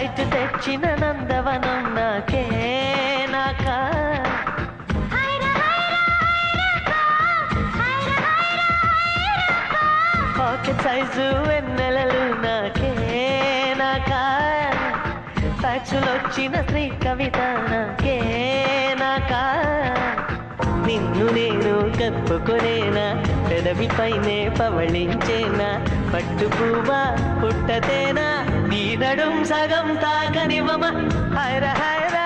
light తెచ్చిన నందవనం నాకే నాకా పాకెట్ సైజు వెన్నెలలు నాకే నాకా ఫ్యాక్సులొచ్చిన శ్రీ కవిత నాకే నాకా నిన్ను నేను కప్పుకొనేనా పెదవి పైనే పవళించేనా పట్టు పువ్వా పుట్టతేనా నీ నడుం సగం తాకనివ్వమా హైరా హైరా